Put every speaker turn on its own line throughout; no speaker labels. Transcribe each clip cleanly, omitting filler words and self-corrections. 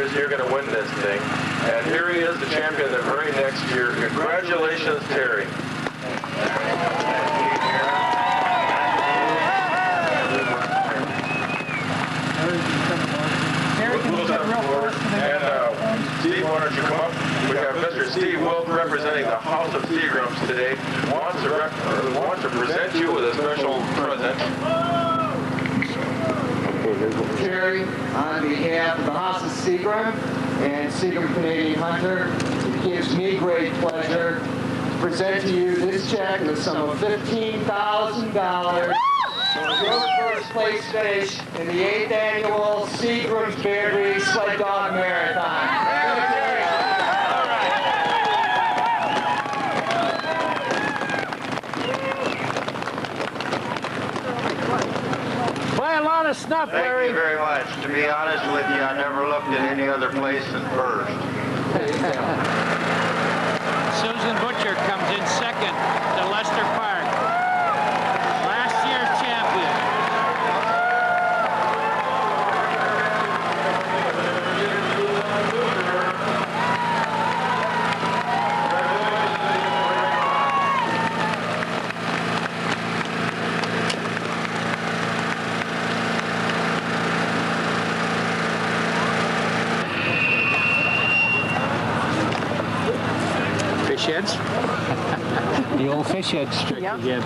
is you're going to win this thing. And here he is, the champion the very next year. Congratulations, Terry. And Steve, why don't you come up? We have Mr. Steve Wilk representing the House of Seagrams today. Wants to present you with a special present.
Terry, on behalf of the House of Seagram and Seagram Canadian Hunter, it gives me great pleasure to present to you this check in the sum of $15,000 for your first place finish in the 8th annual Seagram's Beargrease Sled Dog Marathon.
Buy a lot of snuff, Larry.
Thank you very much. To be honest with you, I never looked at any other place than first.
Susan Butcher comes in second to Lester Park. Last year's champion. Fish heads? The old fish head trick again.
I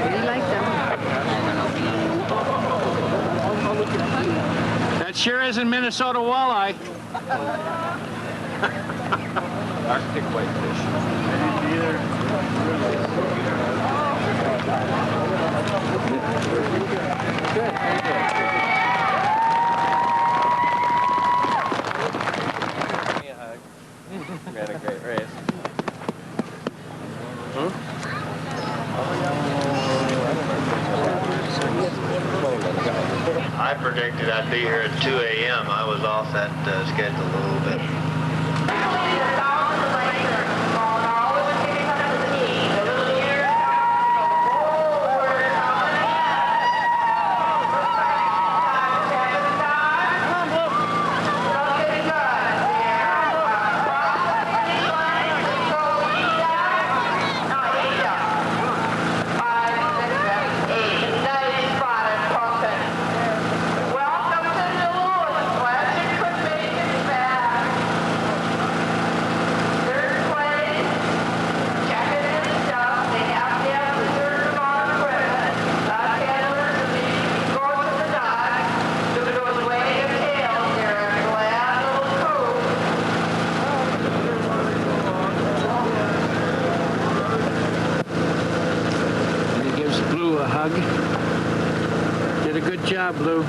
really like them.
That sure isn't Minnesota walleye.
Arctic whitefish.
We had a great race.
I predicted I'd be here at 2 a.m. I was off that schedule a little bit.
A hug. Did a good job, Lou.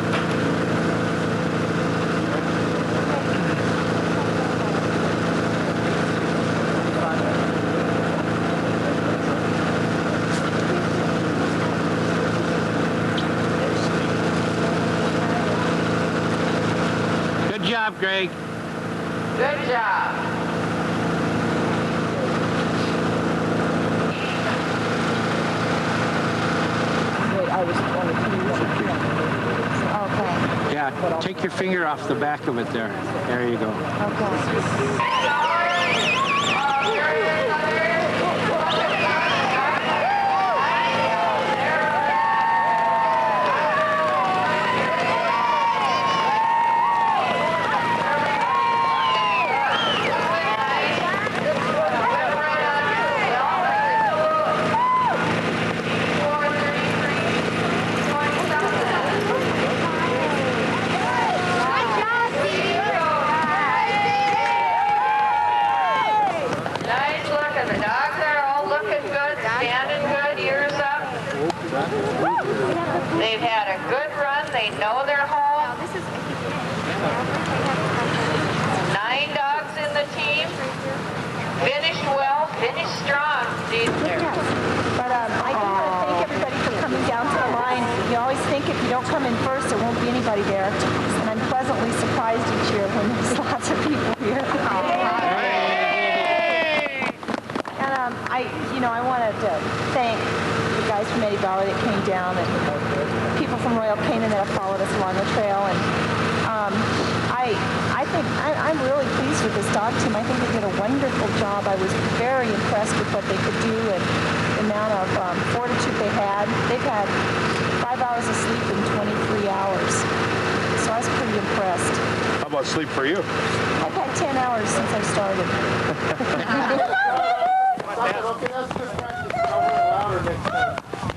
Good job, Greg.
Good job.
Yeah, take your finger off the back of it there. There you go.
They've had a good run. They know they're home. 9 dogs in the team. Finished well, finished strong.
But I do want to thank everybody for coming down to the line. You always think if you don't come in first, there won't be anybody there. And I'm pleasantly surprised each year when there's lots of people here. And I wanted to thank the guys from Eddie Valley that came down and people from Royal Canin that have followed us along the trail. And with this dog team. I think they did a wonderful job. I was very impressed with what they could do and the amount of fortitude they had. They've had 5 hours of sleep in 23 hours. So I was pretty impressed.
How about sleep for you?
I've had 10 hours since I started.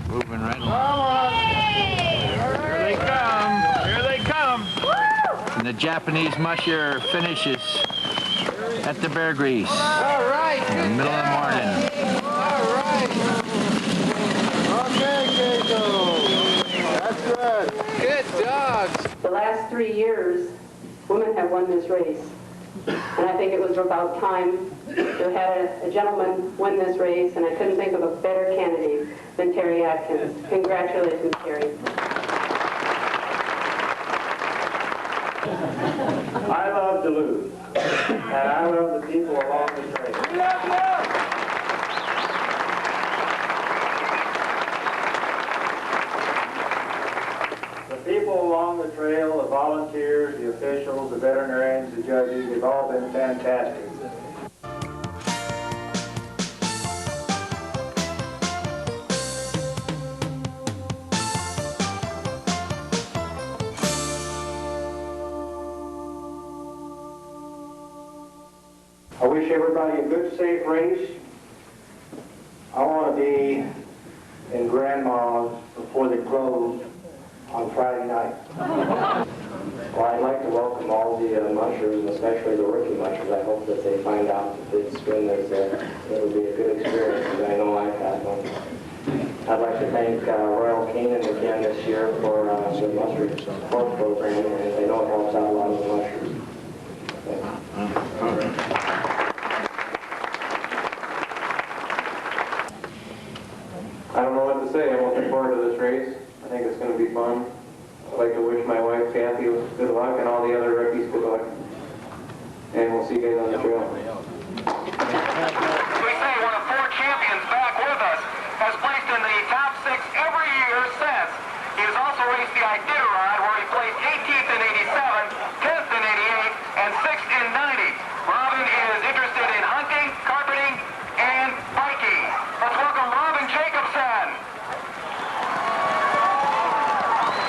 Moving right along. Here they come. Here they come. And the Japanese musher finishes at the Beargrease.
All right.
In the middle of the morning.
All right. Okay, Keiko. That's good. Good dogs.
The last 3 years, women have won this race. And I think it was about time to have a gentleman win this race, and I couldn't think of a better candidate than Terry Atkins. Congratulations, Terry.
I love Duluth, and I love the people along this race. The people along the trail, the volunteers, the officials, the veterinarians, the judges, they've all been fantastic. I wish everybody a good, safe race. I want to be in Grandma's before they close on Friday night. Well, I'd like to welcome all the mushers, especially the rookie mushers. I hope that they find out that this swimmers, it'll be a good experience, and I know I've had one. I'd like to thank Royal Canin again this year for the musher support program, and I know it helps out a lot of the mushers. I don't know what to say. I'm looking forward to this race. I think it's going to be fun. I'd like to wish my wife, Kathy, good luck, and all the other rookies good luck. And we'll see you guys on the trail.
We say one of 4 champions back with us has placed in the top 6 every year since. He has also raced the Iditarod, where he placed 18th in 87, 10th in 88, and 6th in 90. Robin is interested in hunting, carpeting, and biking. Let's welcome Robin Jacobson.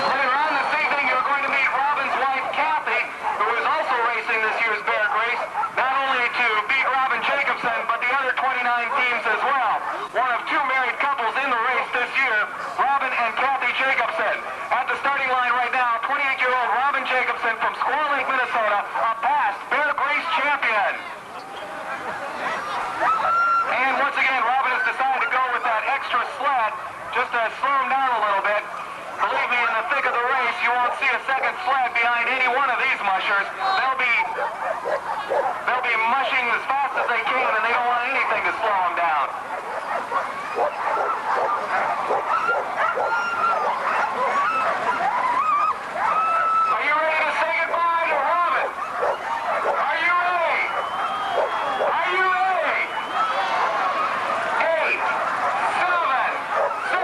Later on this evening, you're going to meet Robin's wife, Kathy, who is also racing this year's Beargrease, not only to beat Robin Jacobson, but the other 29 teams as well. One of 2 married couples in the race this year, Robin and Kathy Jacobson. At the starting line right now, 28-year-old Robin Jacobson from Squaw Lake, Minnesota, a past Beargrease champion. And once again, Robin has decided to go with that extra sled just to slow him down a little bit. Believe me, in the thick of the race, you won't see a second sled behind any one of these mushers. They'll be mushing as fast as they can, and they don't want anything to slow them down. Are you ready to say goodbye to Robin? Are you ready? Are you ready? 8, 7, 6,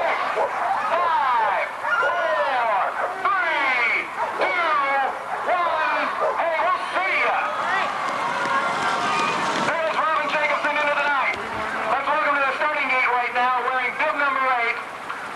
5, 4, 3, 2, 1. Hey, we'll see ya. There's Robin Jacobson into the night. Let's welcome to the starting gate right now, wearing bib number 8,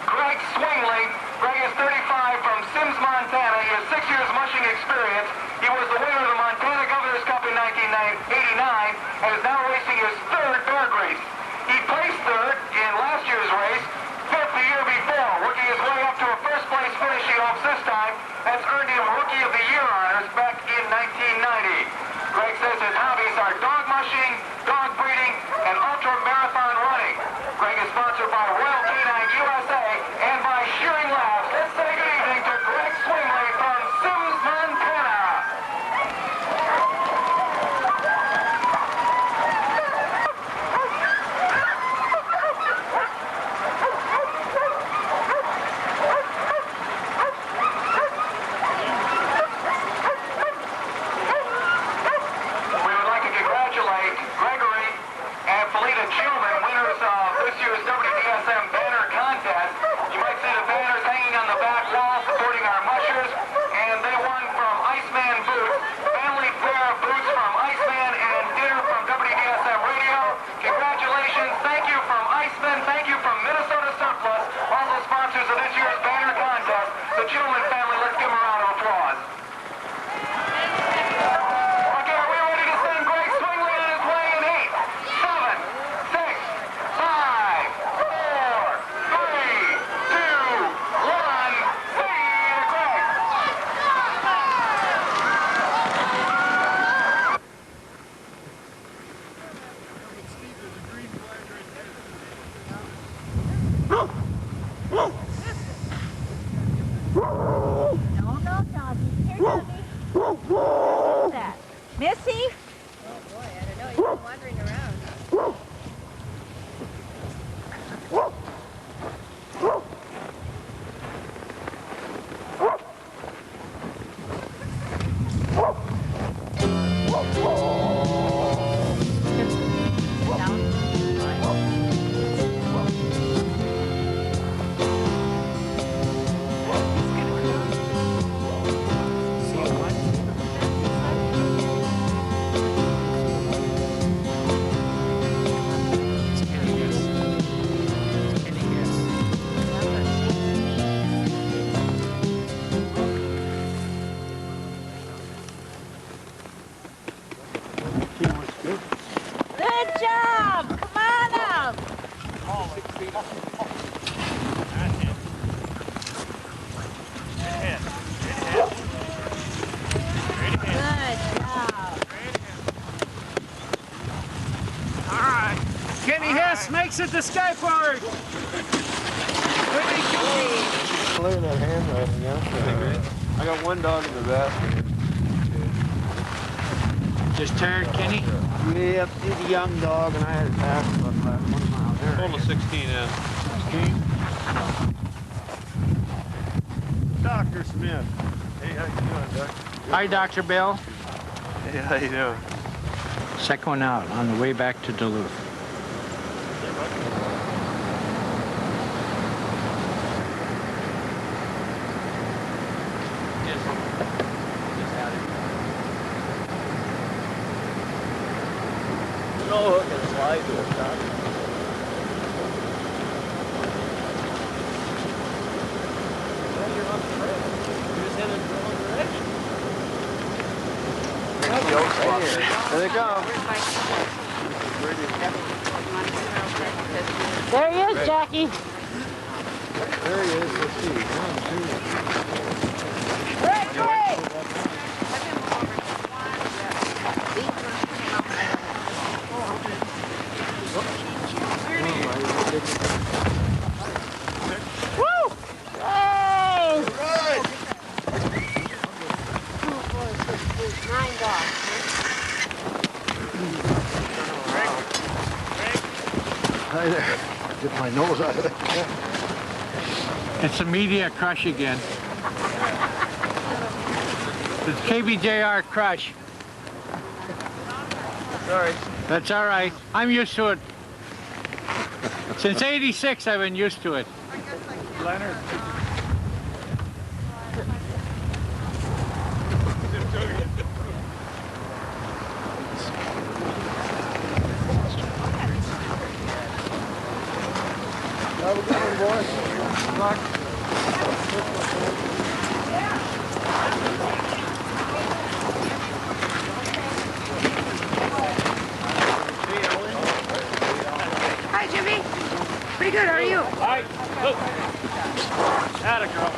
Greg Swingley. Greg is 35 from Sims, Montana. He has 6 years mushing experience. He was the winner of the Montana Governor's Cup in 1989 and is now racing his 3rd Beargrease. He placed 3rd in last year's race, 5th the year before, working his way up to a first place finish he hopes this time. That's earned him Rookie of the Year honors back in 1990. Greg says his hobbies are dog mushing, dog breeding, and ultra-marathon running. Greg is sponsored by Royal Canine USA and by Shearing Labs. Let's say good evening to Greg Swingley from Sims, Montana.
Beargrease makes it to Skyport!
Look at that handwriting, yeah. I got one dog in the basket.
Just tired, Kenny?
Yep, he's a young dog, and I had it passed about 1 mile there.
Total 16, yeah.
16? Dr. Smith. Hey, how you doing, Doc?
Hi, Dr. Bill.
Hey, how you doing?
Second one out on the way back to Duluth.
No hook and slide to it, Doc. Well, you're on the trail. You're just headed in the wrong direction. There they come.
There he is, Jackie.
There he is. Let's see. 1, 2.
Great, great. Woo! Hey! 9 dogs.
Hi there. Get my nose out of it.
It's a media crush again. It's KBJR crush.
Sorry.
That's all right. I'm used to it. Since '86, I've been used to it.
Leonard. Have a good one, boys. Good luck.
Hi, Jimmy. Pretty good, how are you?
Hi. Look. Atta girl.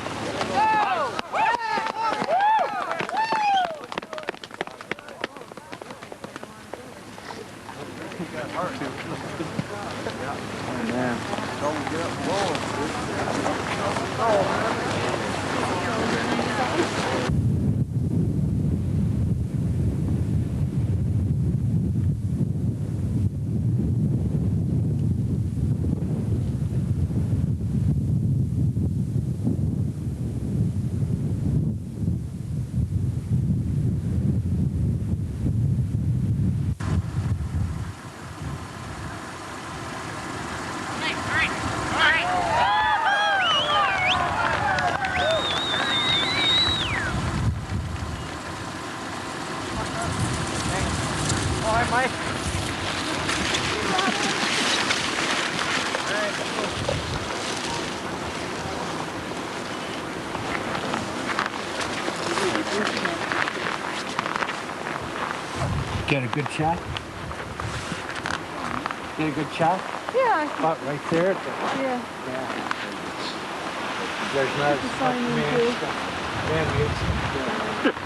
Get a good shot? Get a good shot?
Yeah.
About right there.
Yeah.
There's not
That's all you need to do.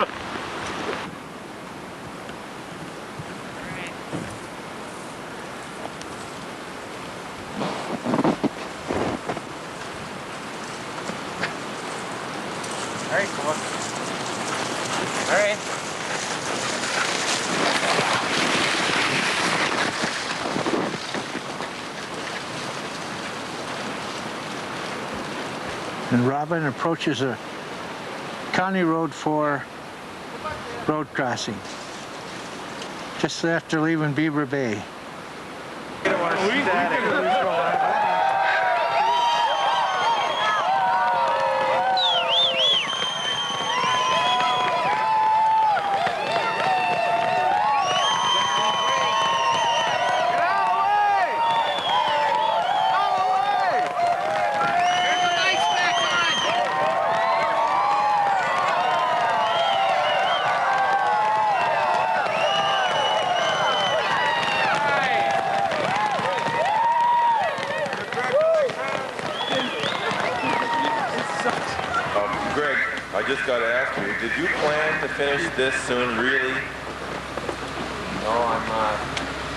All right, come on. All right. And Robin approaches a County Road 4 road crossing just after leaving Beaver Bay.
Greg, I just got to ask you, did you plan to finish this soon, really?
No, I'm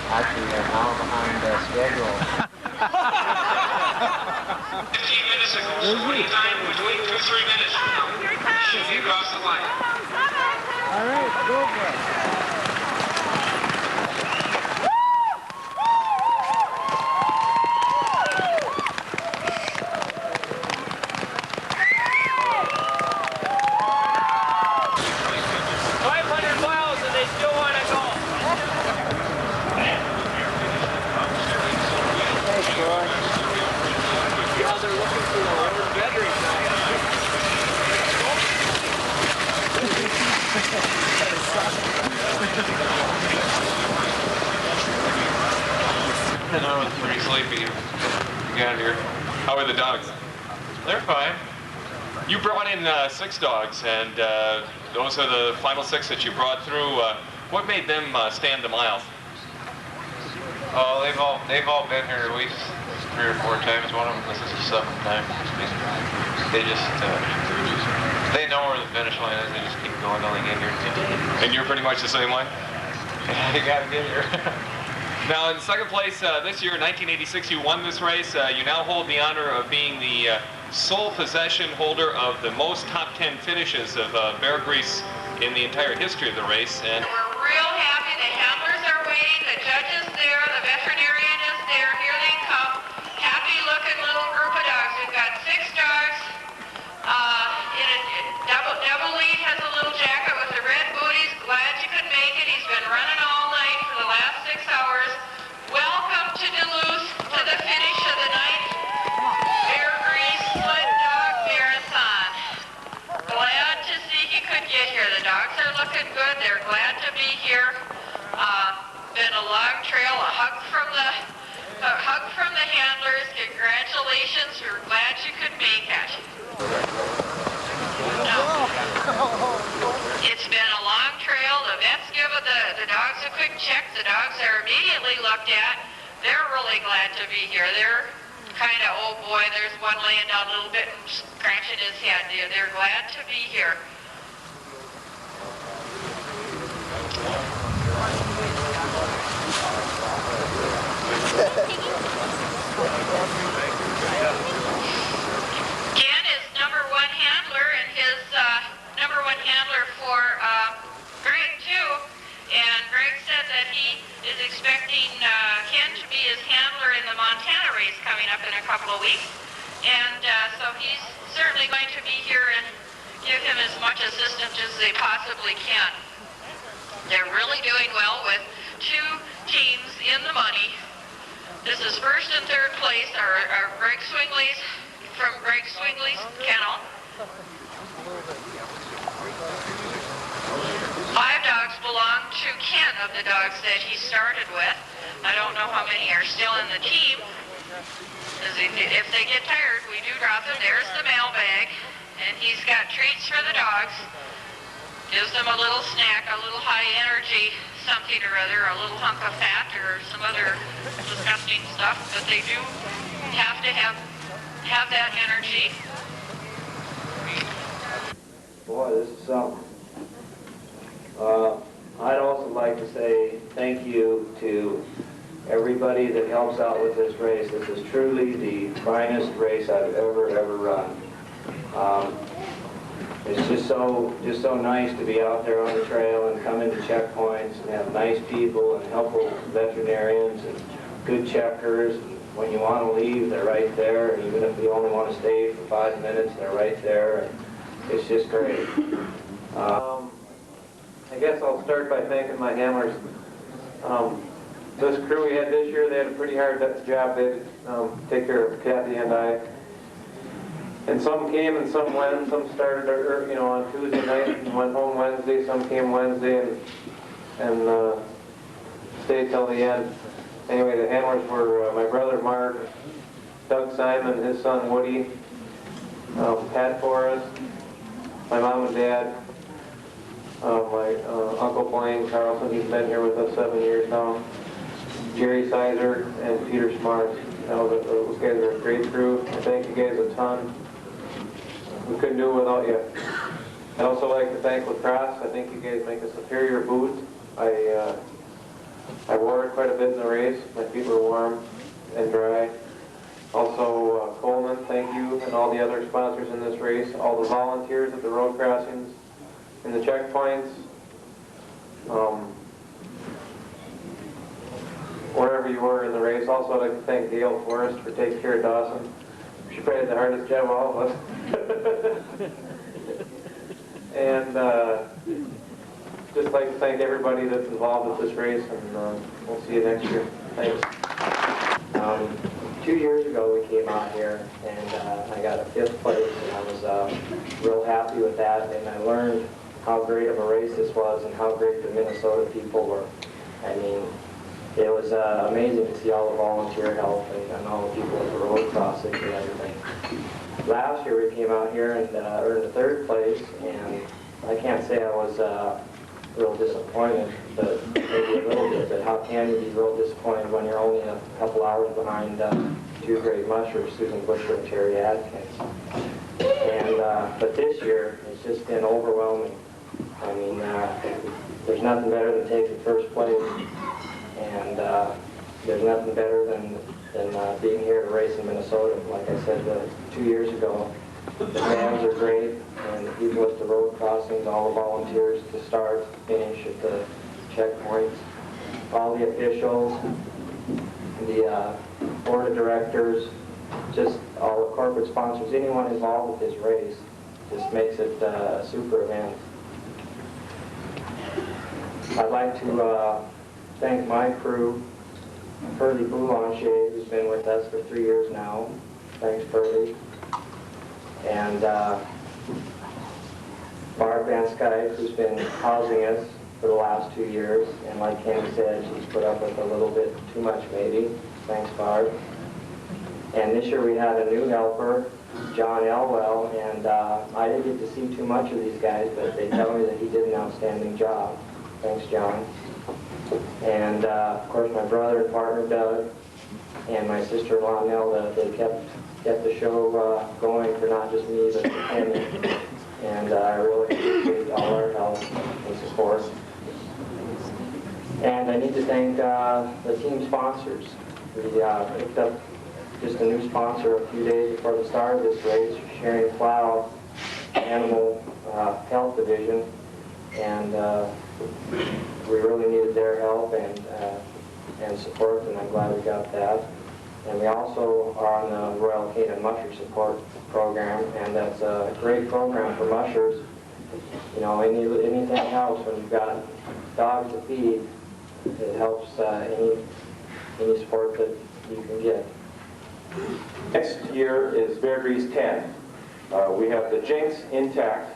actually an hour behind schedule.
minutes ago, so anytime between 2 3 minutes from now, should be across the line.
All right, go for it.
I was pretty sleepy. You got here. How are the dogs? They're fine. You brought in 6 dogs, and those are the final 6 that you brought through. What made them stand the mile?
Oh, they've all been here at least 3 or 4 times. One of them, this is the 7th time. They just they know where the finish line is. They just keep going till they get here.
And you're pretty much the same way?
You gotta get here.
Now, in 2nd place this year, 1986, you won this race. You now hold the honor of being the sole possession holder of the most top 10 finishes of Beargrease in the entire history of the race. And
We're real happy. The handlers are waiting. The judge is there. The veterinarian is there. Here they come. Happy-looking little group of dogs. We've got 6 dogs. Double lead has a little jacket with the red booties. Glad you could make it. He's been running all night for the last 6 hours. Welcome to Duluth, to the finish of the night. Beargrease Sled Dog Marathon. Glad to see he could get here. The dogs are looking good. They're glad to be here. Been a long trail. A hug from the handlers. Congratulations. We're glad you could make it. It's been a long trail. The vets give the dogs a quick check. The dogs are immediately looked at. They're really glad to be here. They're kind of, oh boy, there's one laying down a little bit and scratching his head. They're glad to be here. Ken is number 1 handler, and his number 1 handler for Greg too. And Greg said that he is expecting Ken to be his handler in the Montana race coming up in a couple of weeks. And so he's certainly going to be here and give him as much assistance as they possibly can. They're really doing well with 2 teams in the money. This is 1st and 3rd place are Greg Swingley's, from Greg Swingley's kennel. 5 dogs belong to Ken of the dogs that he started with. I don't know how many are still in the team. If they get tired, we do drop them. There's the mailbag, and he's got treats for the dogs. Gives them a little snack, a little high energy something or other, a little hunk of fat or some other disgusting stuff, but they do have to have that energy.
Boy, this is something. I'd also like to say thank you to everybody that helps out with this race. This is truly the finest race I've ever run. It's just so nice to be out there on the trail and come into checkpoints and have nice people and helpful veterinarians and good checkers. And when you want to leave, they're right there. And even if you only want to stay for 5 minutes, they're right there. And it's just great.
I guess I'll start by thanking my handlers. This crew we had this year, they had a pretty hard job. They had to take care of Kathy and I. And some came and some went. Some started, on Tuesday night and went home Wednesday. Some came Wednesday and stayed till the end. Anyway, the handlers were my brother Mark, Doug Simon, his son Woody, Pat Forrest, my mom and dad, my Uncle Blaine Carlson, he's been here with us 7 years now, Jerry Sizer, and Peter Smart. Those guys are a great crew. I thank you guys a ton. We couldn't do it without you. I'd also like to thank Lacrosse. I think you guys make a superior boot. I wore it quite a bit in the race. My feet were warm and dry. Also, Coleman, thank you, and all the other sponsors in this race, all the volunteers at the road crossings, and the checkpoints, wherever you were in the race. Also, I'd like to thank Gail Forrest for taking care of Dawson. She probably had the hardest job of all of us. And just like to thank everybody that's involved with this race, and we'll see you next year. Thanks.
2 years ago we came out here and I got a 5th place, and I was real happy with that, and I learned how great of a race this was and how great the Minnesota people were. I mean, it was amazing to see all the volunteer help and all the people at the road crossings and everything. Last year we came out here and earned a 3rd place, and I can't say I was real disappointed, but maybe a little bit. But how can you be real disappointed when you're only a couple hours behind 2 great mushers, Susan Busher and Terry Atkins? And but this year it's just been overwhelming. I mean, there's nothing better than taking 1st place, and there's nothing better than being here to race in Minnesota. Like I said 2 years ago, the fans are great, and the people at the road crossings, all the volunteers to start, finish at the checkpoints, all the officials, the board of directors, just all the corporate sponsors, anyone involved with this race, just makes it a super event. I'd like to thank my crew, Pearlie Boulanger, who's been with us for 3 years now. Thanks, Pearlie. And Barb Van Skype, who's been housing us for the last 2 years. And like Ken said, she's put up with a little bit too much maybe. Thanks, Barb. And this year we had a new helper, John Elwell, and I didn't get to see too much of these guys, but they tell me that he did an outstanding job. Thanks, John. And of course my brother and partner, Doug, and my sister-in-law, Nelda, they kept the show going for not just me, but for Kenny. And I really appreciate all our help and support. And I need to thank the team sponsors. We picked up just a new sponsor a few days before the start of this race, Sharon Plow, Animal Health Division. And we really needed their help and support, and I'm glad we got that. And we also are on the Royal Canin Musher Support Program, and that's a great program for mushers. You know, anything helps when you've got dogs to feed. It helps any support that you can get.
Next year is Beargrease 10. We have the Jinx intact.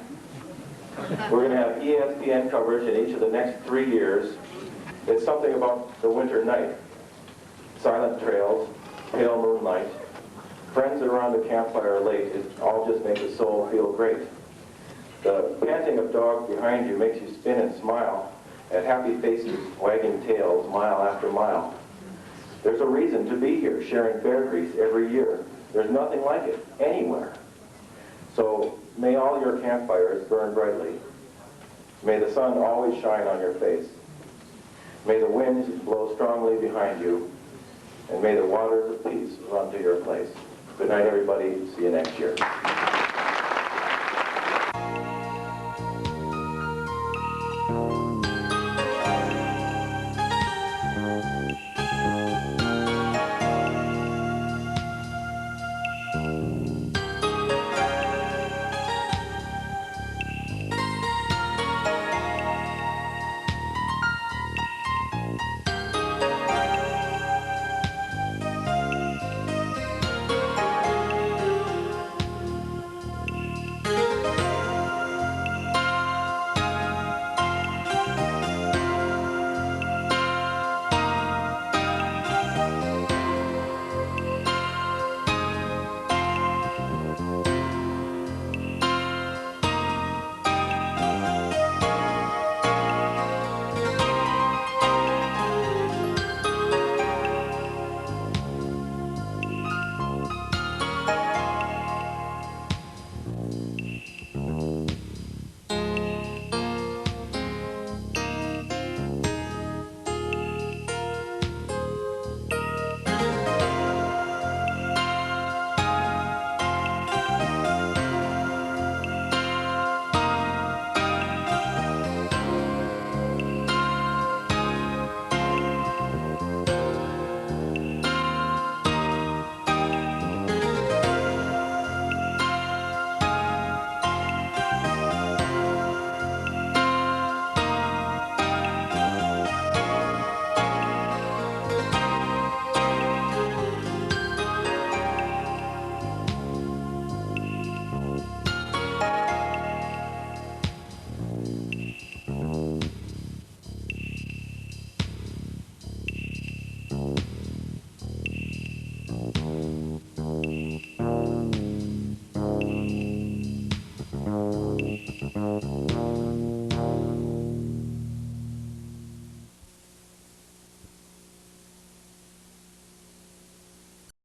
We're going to have ESPN coverage in each of the next 3 years. It's something about the winter night. Silent trails, pale moonlight, friends around the campfire late. It all just makes the soul feel great. The panting of dogs behind you makes you spin and smile at happy faces, wagging tails mile after mile. There's a reason to be here, sharing Beargrease every year. There's nothing like it anywhere. So may all your campfires burn brightly. May the sun always shine on your face. May the winds blow strongly behind you. And may the waters of peace run to your place. Good night, everybody. See you next year.